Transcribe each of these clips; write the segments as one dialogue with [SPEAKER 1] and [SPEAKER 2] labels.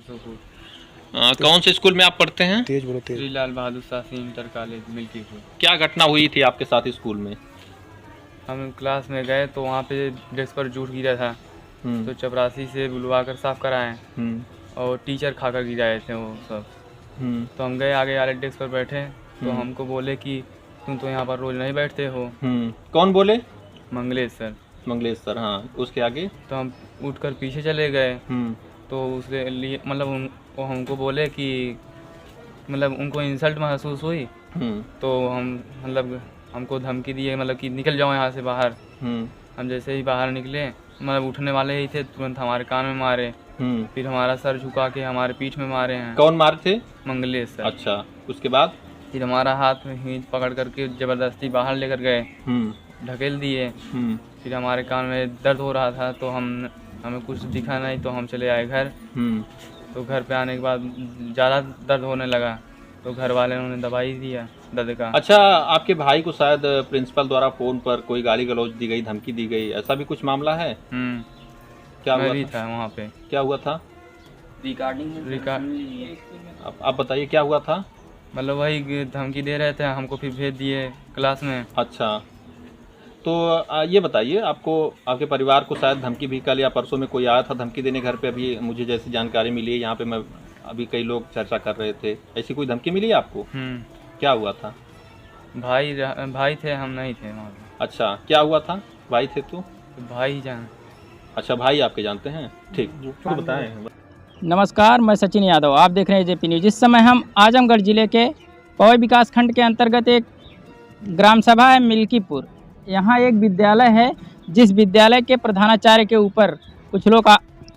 [SPEAKER 1] परसों कौन से स्कूल में आप पढ़ते हैं?
[SPEAKER 2] तेज बोलो तेज।
[SPEAKER 3] Shri Lal Bahadur Shastri inter college Milkipur.
[SPEAKER 1] क्या घटना हुई थी आपके साथ स्कूल में?
[SPEAKER 3] हम क्लास में गए तो वहाँ पे डेस्क पर जूट गिरा था, तो चपरासी से बुलवा कर साफ कराएं और टीचर खाकर गिराए थे वो सब। तो हम गए आगे वाले डेस्क पर बैठे तो हमको बोले कि तुम तो यहाँ पर रोज नहीं बैठते हो।
[SPEAKER 1] कौन बोले?
[SPEAKER 3] मंगलेश सर।
[SPEAKER 1] मंगलेश सर, हाँ। उसके आगे?
[SPEAKER 3] तो हम उठकर पीछे चले गए तो उसके लिए मतलब वो हमको बोले कि मतलब उनको इंसल्ट महसूस हुई, तो हम मतलब हमको धमकी दिए मतलब कि निकल जाओ यहाँ से बाहर। हम जैसे ही बाहर निकले मतलब उठने वाले ही थे, तुरंत हमारे कान में मारे, फिर हमारा सर झुका के हमारे पीठ में मारे हैं।
[SPEAKER 1] कौन मारे थे?
[SPEAKER 3] मंगलेश सर।
[SPEAKER 1] अच्छा, उसके बाद?
[SPEAKER 3] फिर हमारा हाथ में ही पकड़ करके जबरदस्ती बाहर लेकर गए, ढकेल दिए। फिर हमारे कान में दर्द हो रहा था तो हमें कुछ दिखा नहीं तो हम चले आए घर। तो घर पे आने के बाद ज़्यादा दर्द होने लगा तो घर वाले ने दवाई दिया दर्द का।
[SPEAKER 1] अच्छा, आपके भाई को शायद प्रिंसिपल द्वारा फोन पर कोई गाली गलौज दी गई, धमकी दी गई, ऐसा भी कुछ मामला है? क्या
[SPEAKER 3] मैं
[SPEAKER 1] हुआ
[SPEAKER 3] भी
[SPEAKER 1] था?
[SPEAKER 3] था वहाँ पे।
[SPEAKER 1] क्या हुआ था? आप बताइए क्या हुआ था?
[SPEAKER 3] मतलब वही धमकी दे रहे थे हमको, फिर भेज दिए क्लास में।
[SPEAKER 1] अच्छा, तो ये बताइए, आपको आपके परिवार को शायद धमकी भी कल या परसों में कोई आया था धमकी देने घर पे? अभी मुझे जैसी जानकारी मिली है, यहाँ पे मैं अभी कई लोग चर्चा कर रहे थे, ऐसी कोई धमकी मिली आपको? क्या हुआ था?
[SPEAKER 3] भाई थे, हम नहीं थे वहाँ पे।
[SPEAKER 1] अच्छा, क्या हुआ था? भाई थे तो
[SPEAKER 3] भाई जान।
[SPEAKER 1] अच्छा, भाई आपके जानते हैं, ठीक, तो बताएं।
[SPEAKER 4] नमस्कार, मैं सचिन यादव, आप देख रहे हैं जेपी न्यूज। इस समय हम आजमगढ़ जिले के पवई विकास खंड के अंतर्गत एक ग्राम सभा है मिल्कीपुर। यहाँ एक विद्यालय है, जिस विद्यालय के प्रधानाचार्य के ऊपर कुछ लोग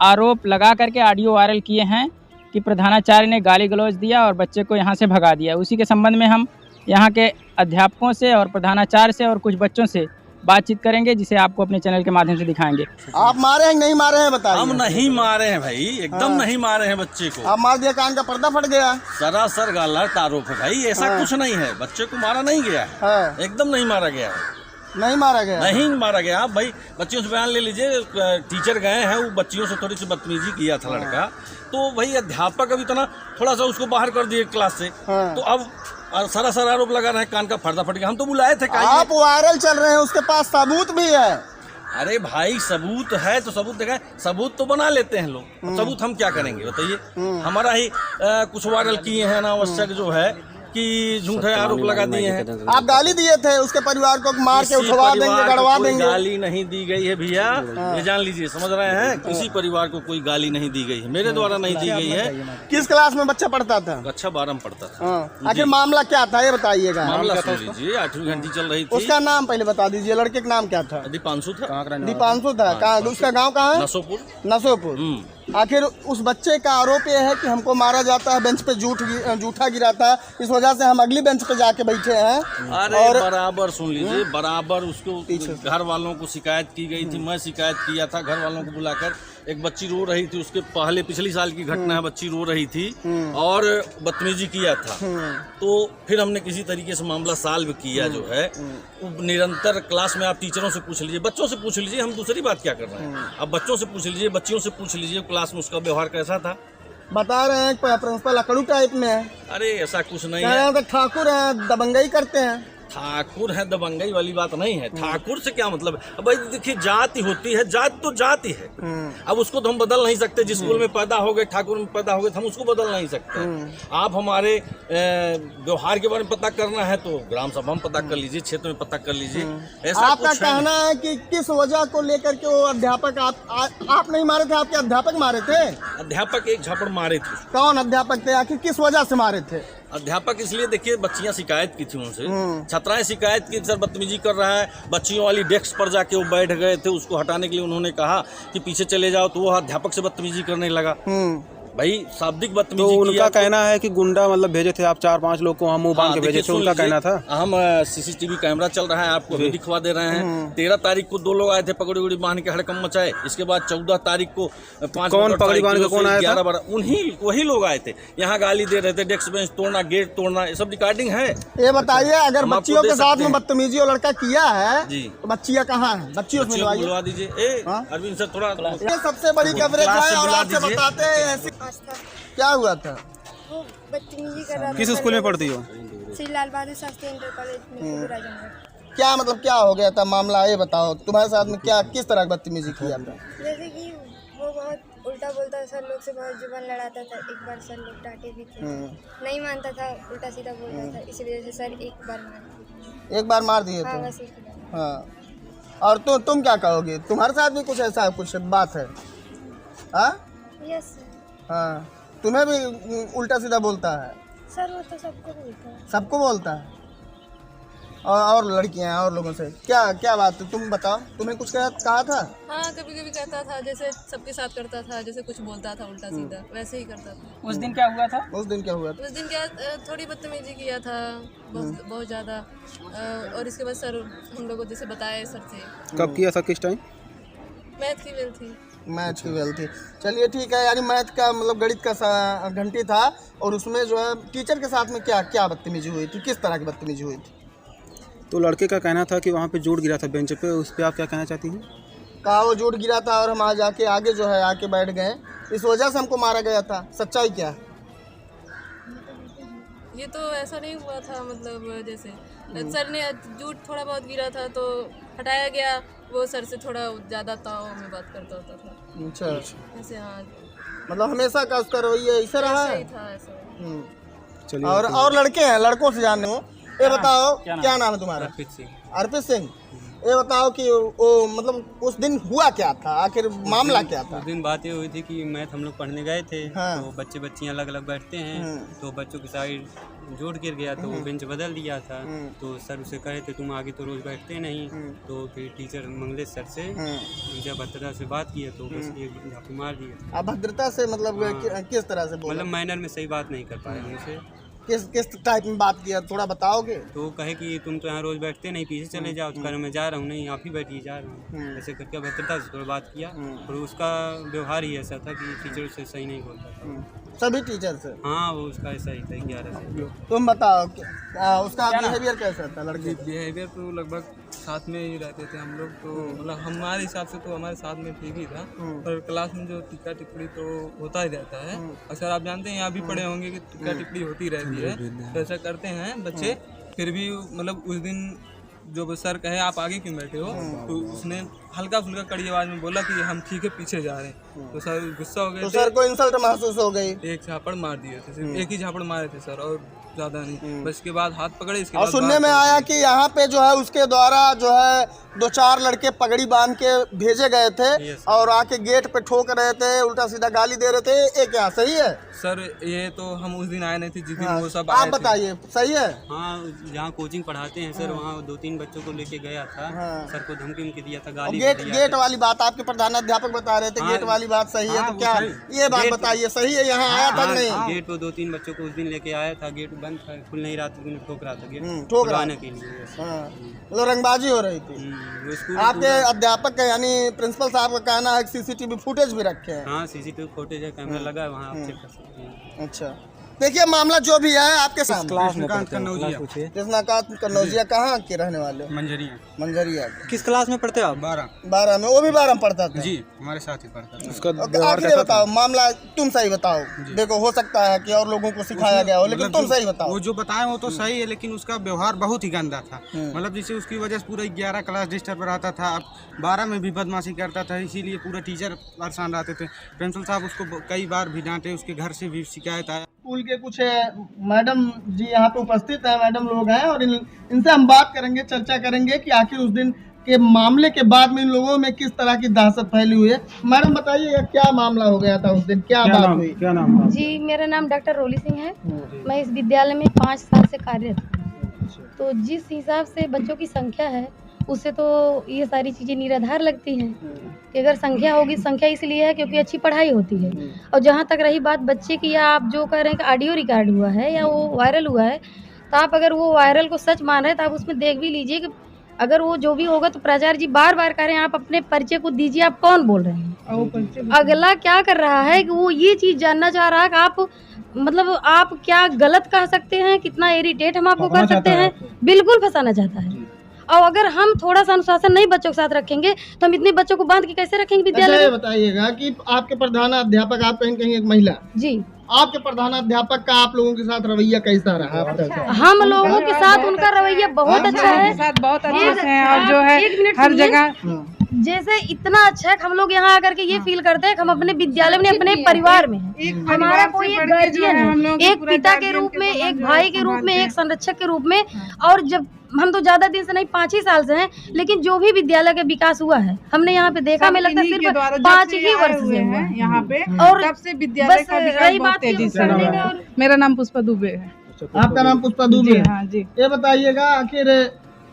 [SPEAKER 4] आरोप लगा करके ऑडियो वायरल किए हैं कि प्रधानाचार्य ने गाली गलौज दिया और बच्चे को यहाँ से भगा दिया। उसी के संबंध में हम यहाँ के अध्यापकों से और प्रधानाचार्य से और कुछ बच्चों से बातचीत करेंगे, जिसे आपको अपने चैनल के माध्यम से दिखाएंगे।
[SPEAKER 2] आप मारे हैं नहीं मारे हैं बताइए।
[SPEAKER 5] हम नहीं मारे हैं भाई, एकदम नहीं मारे हैं बच्चे को।
[SPEAKER 2] आप मार दिया, कान का पर्दा फट गया।
[SPEAKER 5] सरासर गलत आरोप है भाई, ऐसा कुछ नहीं है, बच्चे को मारा नहीं गया है, एकदम नहीं मारा गया है।
[SPEAKER 2] नहीं मारा गया?
[SPEAKER 5] नहीं मारा गया। आप भाई बच्चियों से बयान ले लीजिए, टीचर गए हैं, वो बच्चियों से थोड़ी सी बदतमीजी किया था लड़का, तो भाई अध्यापक अभी इतना थोड़ा सा उसको बाहर कर दिए क्लास से, तो अब सरासर आरोप लगा रहे हैं कान का पर्दा फट गया। हम तो बुलाए थे।
[SPEAKER 2] आप वायरल चल रहे हैं, उसके पास सबूत भी है।
[SPEAKER 5] अरे भाई सबूत है तो सबूत दिखाए, सबूत तो बना लेते हैं लोग, सबूत हम क्या करेंगे बताइए? हमारा ही कुछ वायरल किए हैं अनावश्यक जो है कि झूठे आरोप लगा दिए हैं।
[SPEAKER 2] आप गाली दिए थे उसके परिवार को, मार के उठवा देंगे, गड़वा देंगे।
[SPEAKER 5] गाली नहीं दी गई है भैया, ये जान लीजिए, समझ रहे हैं? किसी परिवार को कोई गाली नहीं दी गई है, मेरे द्वारा नहीं दी गई है।
[SPEAKER 2] किस क्लास में बच्चा पढ़ता था?
[SPEAKER 5] कक्षा 12 में पढ़ता था।
[SPEAKER 2] आखिर मामला क्या था ये बताइएगा।
[SPEAKER 5] मामला सुन लीजिए, 8वीं घंटी चल रही थी।
[SPEAKER 2] उसका नाम पहले बता दीजिए, लड़के का नाम क्या था?
[SPEAKER 5] दीपांशु था।
[SPEAKER 2] दीपांशु था। कहाँ उसका गाँव कहाँ है?
[SPEAKER 5] नसोपुर।
[SPEAKER 2] नसोपुर। आखिर उस बच्चे का आरोप यह है कि हमको मारा जाता है, बेंच पे जूठा गिराता है, इस वजह से हम अगली बेंच पे जाके बैठे हैं।
[SPEAKER 5] अरे और बराबर सुन लीजिए, बराबर उसको घर वालों को शिकायत की गई थी, मैं शिकायत किया था घर वालों को बुलाकर। एक बच्ची रो रही थी, उसके पहले पिछली साल की घटना है, बच्ची रो रही थी और बदतमीजी किया था, तो फिर हमने किसी तरीके से मामला सॉल्व किया जो है। निरंतर क्लास में आप टीचरों से पूछ लीजिए, बच्चों से पूछ लीजिए, हम दूसरी बात क्या कर रहे हैं, अब बच्चों से पूछ लीजिए, बच्चियों से पूछ लीजिए क्लास में उसका व्यवहार कैसा था।
[SPEAKER 2] बता रहे हैं प्रिंसिपल अकड़ू टाइप में है।
[SPEAKER 5] अरे ऐसा कुछ नहीं है।
[SPEAKER 2] ठाकुर है, दबंगई करते हैं।
[SPEAKER 5] ठाकुर है, दबंगई वाली बात नहीं है। ठाकुर से क्या मतलब? अब भाई देखिए, जाति होती है, जाति तो जाति है। अब उसको तो हम बदल नहीं सकते। जिस स्कूल में पैदा हो गए, ठाकुर में पैदा हो गए, हम उसको बदल नहीं सकते। आप हमारे व्यवहार के बारे में पता करना है तो ग्राम सभा में पता कर लीजिए, क्षेत्र में पता कर लीजिए। ऐसा
[SPEAKER 2] आपका कहना है कि किस वजह को लेकर के वो अध्यापक आप नहीं मारे थे, आपके अध्यापक मारे थे?
[SPEAKER 5] अध्यापक एक झापड़ मारे थे।
[SPEAKER 2] कौन अध्यापक थे? आखिर किस वजह से मारे थे?
[SPEAKER 5] अध्यापक इसलिए, देखिए बच्चियां शिकायत की थी उनसे, छात्राएं शिकायत की सर बदतमीजी कर रहा है, बच्चियों वाली डेस्क पर जाके वो बैठ गए थे, उसको हटाने के लिए उन्होंने कहा कि पीछे चले जाओ, तो वो अध्यापक से बदतमीजी करने लगा। भाई शाब्दिक बदतमीजी।
[SPEAKER 2] तो उनका कहना है कि गुंडा मतलब भेजे थे आप 4-5 लोग को, हम मुंह बांध के भेजे थे, उनका कहना था।
[SPEAKER 5] हम सीसीटीवी कैमरा चल रहा है, आपको भी दिखवा दे रहे हैं। 13 तारीख को 2 लोग आए थे, पगड़ी उड़ी बांध के हड़कम मचाए। इसके बाद 14 तारीख को 5
[SPEAKER 2] कौन पगड़ी बांध के कौन आया था?
[SPEAKER 5] उन्हीं वही लोग आए थे, यहाँ गाली दे रहे थे, डेस्क बेंच तोड़ना, गेट तोड़ना, ये सब रिकॉर्डिंग है।
[SPEAKER 2] ये बताइए, अगर बच्चियों के साथ में बदतमीजी वो लड़का किया है जी, बच्चियाँ कहाँ है? बच्चियों को
[SPEAKER 5] बुलवा दीजिए। अरविंद सर थोड़ा,
[SPEAKER 2] सबसे बड़ी कवरेज है और आपसे बताते हैं
[SPEAKER 6] आस्था।
[SPEAKER 2] क्या हुआ था?
[SPEAKER 6] वो बदतमीजी कर रहा था।
[SPEAKER 7] किस स्कूल में पढ़ती हो?
[SPEAKER 6] श्री लाल बहादुर शास्त्री इंटर कॉलेज में राजनगर।
[SPEAKER 2] क्या मतलब क्या हो गया था मामला, ये बताओ। तुम्हारे साथ में क्या किस तरह की बदतमीजी किया था?
[SPEAKER 6] जैसे कि वो बहुत उल्टा बोलता था, सर लोग से बहुत जुबान लड़ाता था। एक बार सर लोग डांटे भी थे, नहीं मानता था, उल्टा सीधा बोलता था, इसी वजह से सर एक बार
[SPEAKER 2] मार दिए
[SPEAKER 6] हाँ,
[SPEAKER 2] थे।
[SPEAKER 6] बस एक बार।
[SPEAKER 2] हाँ, और तुम क्या कहोगे? तुम्हारे साथ भी कुछ ऐसा कुछ बात है? हाँ
[SPEAKER 6] यस
[SPEAKER 2] हाँ, तुम्हें भी उल्टा सीधा बोलता है?
[SPEAKER 6] सर वो तो सबको बोलता है।
[SPEAKER 2] सबको बोलता है। और लड़कियां और लोगों से क्या बात है? तुम बताओ, तुम्हें कुछ कहा था?
[SPEAKER 8] हाँ, कभी कभी कहता था, जैसे सबके साथ करता था, जैसे कुछ बोलता था उल्टा सीधा वैसे ही करता था।
[SPEAKER 4] उस दिन क्या हुआ था?
[SPEAKER 2] उस दिन
[SPEAKER 8] क्या थोड़ी बदतमीजी किया था, बहुत ज़्यादा। और इसके बाद सर हम लोगों को जैसे बताया सर से।
[SPEAKER 7] कब किया था, किस टाइम?
[SPEAKER 8] मैथ की बेल थी।
[SPEAKER 2] मैथ की बेल थी। चलिए ठीक है, यानी मैथ का मतलब गणित का घंटी था, और उसमें जो है टीचर के साथ में क्या बदतमीजी हुई थी? किस तरह की बदतमीजी हुई थी?
[SPEAKER 7] तो लड़के का कहना था कि वहाँ पे जोड़ गिरा था बेंच पे, उस पर आप क्या कहना चाहती हैं?
[SPEAKER 2] कहा वो जोड़ गिरा था और हम आज आगे जो है आके बैठ गए, इस वजह से हमको मारा गया था। सच्चाई क्या है?
[SPEAKER 8] ये तो ऐसा नहीं हुआ था, मतलब जैसे सर ने झूठ थोड़ा बहुत गिरा था तो हटाया गया। वो सर से थोड़ा ज़्यादा ताव में बात करता होता था।
[SPEAKER 2] अच्छा,
[SPEAKER 8] ऐसे हाँ,
[SPEAKER 2] मतलब हमेशा का उसका रवैया ऐसे रहा
[SPEAKER 8] ऐसा
[SPEAKER 2] है?
[SPEAKER 8] ही था ऐसा।
[SPEAKER 7] चलिए।
[SPEAKER 2] और लड़के हैं, लड़कों से जानने हो। ये बताओ क्या नाम है तुम्हारा? अर्पित सिंह। ये बताओ कि वो मतलब उस दिन हुआ क्या था, आखिर मामला क्या था?
[SPEAKER 9] उस दिन बात ये हुई थी कि मैथ हम लोग पढ़ने गए थे।
[SPEAKER 2] हाँ।
[SPEAKER 9] तो बच्चियाँ अलग अलग बैठते हैं। तो बच्चों की साइड जोड़ गिर गया तो वो बेंच बदल दिया था। तो सर उसे कहे थे तुम आगे तो रोज बैठते नहीं। तो फिर टीचर मंगलेश सर से जब भद्रता से बात की तो बस ये झापू मार दिया।
[SPEAKER 2] अभद्रता से मतलब किस तरह से बोला?
[SPEAKER 9] मतलब माइनर में सही बात नहीं कर पाए उनसे।
[SPEAKER 2] किस टाइप में बात किया, थोड़ा बताओगे?
[SPEAKER 9] तो कहे कि तुम तो यहाँ रोज बैठते नहीं, पीछे चले जाओ। तो कह मैं जा रहा हूँ, नहीं आप ही बैठिए, जा रहा हूँ। ऐसे करके भद्रता से थोड़ा बात किया। और उसका व्यवहार ही ऐसा था कि टीचर से सही नहीं बोलता था।
[SPEAKER 2] सभी टीचर से?
[SPEAKER 9] हाँ, वो उसका ऐसा ही था 11 से।
[SPEAKER 2] तुम बताओ उसका बिहेवियर कैसा था लड़के?
[SPEAKER 3] बिहेवियर तो लगभग साथ में ही रहते थे हम लोग। तो मतलब हमारे हिसाब से तो हमारे साथ में ठीक ही था। पर क्लास में जो टिक्का टिप्पणी तो होता ही रहता है। अक्सर आप जानते हैं, यहाँ भी पढ़े होंगे कि टिक्का टिप्पणी होती रहती है। तो ऐसा करते हैं बच्चे। फिर भी मतलब उस दिन जो सर कहे आप आगे क्यों बैठे हो, तो उसने हल्का फुल्का कड़ी आवाज में बोला कि हम ठीक है पीछे जा रहे हैं। तो सर गुस्सा हो गए।
[SPEAKER 2] तो सर को इंसल्ट महसूस हो गई?
[SPEAKER 3] एक झापड़ मार दिए थे, सिर्फ एक ही झापड़ मारे थे सर, और ज़्यादा नहीं। बस इसके बाद हाथ पकड़े। इसके
[SPEAKER 2] और
[SPEAKER 3] बाद
[SPEAKER 2] सुनने में आया कि यहाँ पे जो है उसके द्वारा जो है 2-4 लड़के पगड़ी बांध के भेजे गए थे और आके गेट पे ठोक रहे थे, उल्टा सीधा गाली दे रहे थे। ये क्या सही है?
[SPEAKER 3] सर ये तो हम उस दिन आए नहीं थे जिस दिन वो सब
[SPEAKER 2] आप बताइए, सही है?
[SPEAKER 9] हाँ, जहाँ कोचिंग पढ़ाते हैं सर, वहाँ 2-3 बच्चों को लेके गया था। सर को धमकी दिया था, गाली भी दिया।
[SPEAKER 2] गेट वाली बात आपके प्रधानाध्यापक बता रहे थे। गेट वाली बात सही है? तो क्या ये बात बताइए, सही है? यहाँ आया था नहीं?
[SPEAKER 9] गेट पे 2-3 बच्चों को उस दिन लेके आया था। गेट बंद था, खुल नहीं रहा था, ठोक रहा था गेट,
[SPEAKER 2] ठोकराने
[SPEAKER 9] के लिए।
[SPEAKER 2] मतलब रंगबाजी हो रही थी। आपके अध्यापक का यानी प्रिंसिपल साहब का कहना है कि सीसीटीवी फुटेज भी रखे हैं?
[SPEAKER 9] हाँ, सीसीटीवी फुटेज है, कैमरा लगा है वहाँ, आप चेक कर सकते हैं।
[SPEAKER 2] अच्छा, देखिए मामला जो भी है आपके सामने।
[SPEAKER 7] कृष्णकांत
[SPEAKER 2] कन्नौजिया कहाँ के रहने वाले? मंजरिया।
[SPEAKER 7] किस क्लास में पढ़ते हो आप?
[SPEAKER 2] 12 में। वो भी 12 में पढ़ता था?
[SPEAKER 7] जी, हमारे साथ ही पढ़ता था।
[SPEAKER 2] उसका आखिर बताओ मामला, तुम सही बताओ। देखो हो सकता है कि और लोगों को सिखाया गया हो, लेकिन तुम सही बताओ।
[SPEAKER 7] वो जो बताए वो तो सही है, लेकिन उसका व्यवहार बहुत ही गंदा था। मतलब जिससे उसकी वजह से पूरा 11 क्लास डिस्टर्ब रहता था। अब 12 में भी बदमाशी करता था, इसीलिए पूरा टीचर परेशान रहते थे। प्रिंसिपल साहब उसको कई बार भी डांटे, उसके घर से भी शिकायत आया।
[SPEAKER 2] स्कूल के कुछ मैडम जी यहाँ पे उपस्थित हैं, मैडम लोग हैं, और इनसे हम बात करेंगे, चर्चा करेंगे कि आखिर उस दिन के मामले के बाद में इन लोगों में किस तरह की दहशत फैली हुई है। मैडम बताइए क्या मामला हो गया था उस दिन, क्या बात हुई?
[SPEAKER 7] क्या नाम था?
[SPEAKER 6] जी, मेरा नाम डॉक्टर रोली सिंह है। मैं इस विद्यालय में 5 साल से कार्यरत हूँ। तो जिस हिसाब से बच्चों की संख्या है, उससे तो ये सारी चीज़ें निराधार लगती हैं कि अगर संख्या होगी, संख्या इसलिए है क्योंकि अच्छी पढ़ाई होती है। और जहाँ तक रही बात बच्चे की, या आप जो कह रहे हैं कि ऑडियो रिकॉर्ड हुआ है या वो वायरल हुआ है, तो आप अगर वो वायरल को सच मान रहे हैं तो आप उसमें देख भी लीजिए कि अगर वो जो भी होगा तो प्राचार्य जी बार बार कह रहे हैं आप अपने परिचय को दीजिए, आप कौन बोल रहे हैं। अगला क्या कर रहा है कि वो ये चीज़ जानना चाह रहा है कि आप मतलब आप क्या गलत कह सकते हैं, कितना इरिटेट हम आपको कर सकते हैं। बिल्कुल फंसाना चाहता है। और अगर हम थोड़ा सा अनुशासन नहीं बच्चों के साथ रखेंगे तो हम इतने बच्चों को बांध के कैसे रखेंगे
[SPEAKER 2] अच्छा
[SPEAKER 6] विद्यालय
[SPEAKER 2] ये
[SPEAKER 6] में?
[SPEAKER 2] बताइएगा कि आपके प्रधानाध्यापक, आप कहीं कहीं एक महिला,
[SPEAKER 6] जी,
[SPEAKER 2] आपके प्रधानाध्यापक का आप लोगों के साथ रवैया कैसा रहा अब तक?
[SPEAKER 6] हम लोगों के साथ उनका रवैया बहुत अच्छा है,
[SPEAKER 10] बहुत अच्छे से हैं और जो है
[SPEAKER 6] एक मिनट
[SPEAKER 10] हर
[SPEAKER 6] सुनिए।
[SPEAKER 10] जगह
[SPEAKER 6] जैसे इतना अच्छा है कि हम लोग यहाँ आकर के ये फील करते हैं कि हम अपने विद्यालय में अपने परिवार में हैं। हमारा कोई एक गार्जियन है, एक पिता के रूप में, एक भाई के रूप में, एक संरक्षक के रूप में। और जब हम तो ज्यादा दिन से नहीं 5 ही साल से हैं, लेकिन जो भी विद्यालय का विकास हुआ है हमने यहाँ पे देखा, हमें लगता है सिर्फ 5 ही वर्ष से हुआ है
[SPEAKER 10] यहाँ पे,
[SPEAKER 6] और
[SPEAKER 10] तब से विद्यालय का विकास
[SPEAKER 6] रही
[SPEAKER 10] बहुत
[SPEAKER 6] बात
[SPEAKER 10] तेजी से
[SPEAKER 6] पढ़ने
[SPEAKER 10] हो
[SPEAKER 6] का
[SPEAKER 10] रहा है।
[SPEAKER 6] और
[SPEAKER 10] मेरा नाम पुष्पा दुबे है।
[SPEAKER 2] आपका नाम पुष्पा दुबे है?
[SPEAKER 10] हाँ जी।
[SPEAKER 2] ये बताइएगा आखिर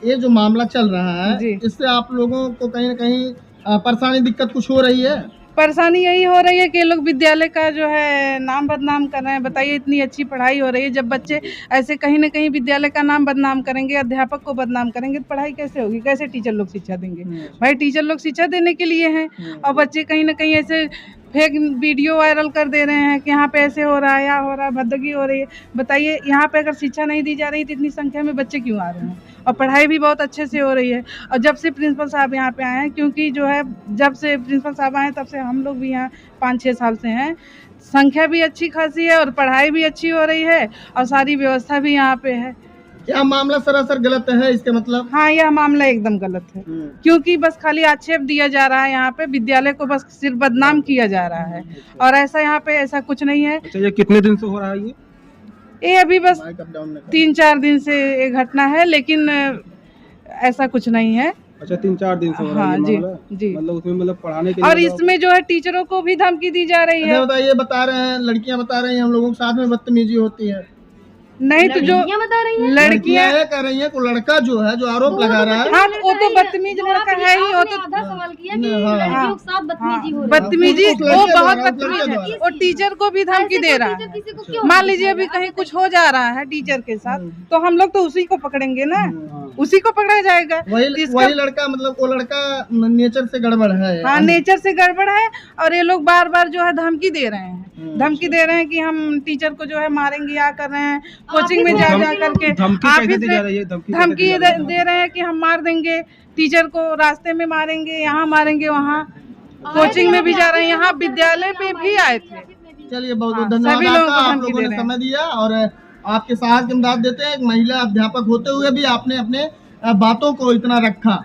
[SPEAKER 2] ये जो मामला चल रहा है
[SPEAKER 10] जी।
[SPEAKER 2] इससे आप लोगों को कहीं न कहीं परेशानी, दिक्कत कुछ हो रही है?
[SPEAKER 10] परेशानी यही हो रही है कि ये लोग विद्यालय का जो है नाम बदनाम कर रहे हैं। बताइए, इतनी अच्छी पढ़ाई हो रही है, जब बच्चे ऐसे कहीं ना कहीं विद्यालय का नाम बदनाम करेंगे, अध्यापक को बदनाम करेंगे, तो पढ़ाई कैसे होगी? कैसे टीचर लोग शिक्षा देंगे? भाई टीचर लोग शिक्षा देने के लिए हैं और बच्चे कहीं ना कहीं ऐसे फेक वीडियो वायरल कर दे रहे हैं कि यहाँ पे ऐसे हो रहा है, या हो रहा है, भद्दगी हो रही है। बताइए, यहाँ पे अगर शिक्षा नहीं दी जा रही तो इतनी संख्या में बच्चे क्यों आ रहे हैं? और पढ़ाई भी बहुत अच्छे से हो रही है। और जब से प्रिंसिपल साहब यहाँ पे आए हैं, क्योंकि जो है जब से प्रिंसिपल साहब आए तब से हम लोग भी यहाँ 5-6 साल से हैं, संख्या भी अच्छी खासी है और पढ़ाई भी अच्छी हो रही है और सारी व्यवस्था भी यहाँ पे है।
[SPEAKER 2] क्या मामला सरासर गलत है इसके मतलब?
[SPEAKER 10] हाँ, यह मामला एकदम गलत है, क्योंकि बस खाली आक्षेप दिया जा रहा है, यहाँ पे विद्यालय को बस सिर्फ बदनाम किया जा रहा है और ऐसा यहाँ पे ऐसा कुछ नहीं है।
[SPEAKER 7] अच्छा, ये कितने दिन से हो रहा है
[SPEAKER 10] ये अभी बस 3-4 दिन से ये घटना है, लेकिन ऐसा कुछ नहीं है।
[SPEAKER 7] अच्छा, 3-4 दिन से हो रहा है।
[SPEAKER 10] हाँ
[SPEAKER 7] ये
[SPEAKER 10] जी
[SPEAKER 7] मामला?
[SPEAKER 10] जी।
[SPEAKER 7] मतलब उसमें मतलब पढ़ाने के
[SPEAKER 10] और
[SPEAKER 7] लिए
[SPEAKER 10] इसमें जो है टीचरों को भी धमकी दी जा रही है।
[SPEAKER 2] अच्छा बताइए, बता रहे हैं लड़कियां बता रही हैं हम लोगों के साथ में बदतमीजी होती है।
[SPEAKER 10] नहीं तो जो
[SPEAKER 6] लड़कियां बता रही हैं,
[SPEAKER 10] लड़कियां
[SPEAKER 2] ये कह रही हैं, को लड़का जो है जो आरोप लगा रहा है,
[SPEAKER 10] हाँ, वो तो बदतमीज लड़का है ही। वो तो
[SPEAKER 6] आधा सवाल किया कि
[SPEAKER 2] हाँ।
[SPEAKER 6] लड़कियों के साथ बदतमीजी हो रही है।
[SPEAKER 10] बदतमीजी,
[SPEAKER 2] उस लड़के
[SPEAKER 10] वो
[SPEAKER 2] द्वारा,
[SPEAKER 10] बहुत
[SPEAKER 2] उस
[SPEAKER 10] बदतमीज
[SPEAKER 2] लड़के
[SPEAKER 10] है
[SPEAKER 2] द्वारा।
[SPEAKER 10] और टीचर को भी धमकी दे रहा है।
[SPEAKER 6] किसी को क्यों
[SPEAKER 10] मान लीजिए अभी कहीं कुछ हो जा रहा है टीचर के साथ, तो हम लोग तो उसी को पकड़ेंगे ना, उसी को पकड़ा जाएगा।
[SPEAKER 2] वही लड़का, मतलब वो लड़का नेचर से गड़बड़ है।
[SPEAKER 10] हाँ, नेचर से गड़बड़ है और ये लोग बार बार जो है धमकी दे रहे हैं, धमकी दे रहे हैं कि हम टीचर को जो है मारेंगे, या कर रहे हैं कोचिंग में जा करके
[SPEAKER 7] धमकी दी जा रही है?
[SPEAKER 10] धमकी दे रहे हैं कि हम मार देंगे टीचर को, रास्ते में मारेंगे, यहाँ मारेंगे, वहाँ कोचिंग में भी जा रहे हैं, यहाँ विद्यालय पे भी आए थे।
[SPEAKER 2] चलिए, बहुत बहुत धन्यवाद आपका, आप लोगों ने समय दिया और आपके साहस की इमदाद देते हैं। एक महिला अध्यापक होते हुए भी आपने अपने बातों को इतना रखा।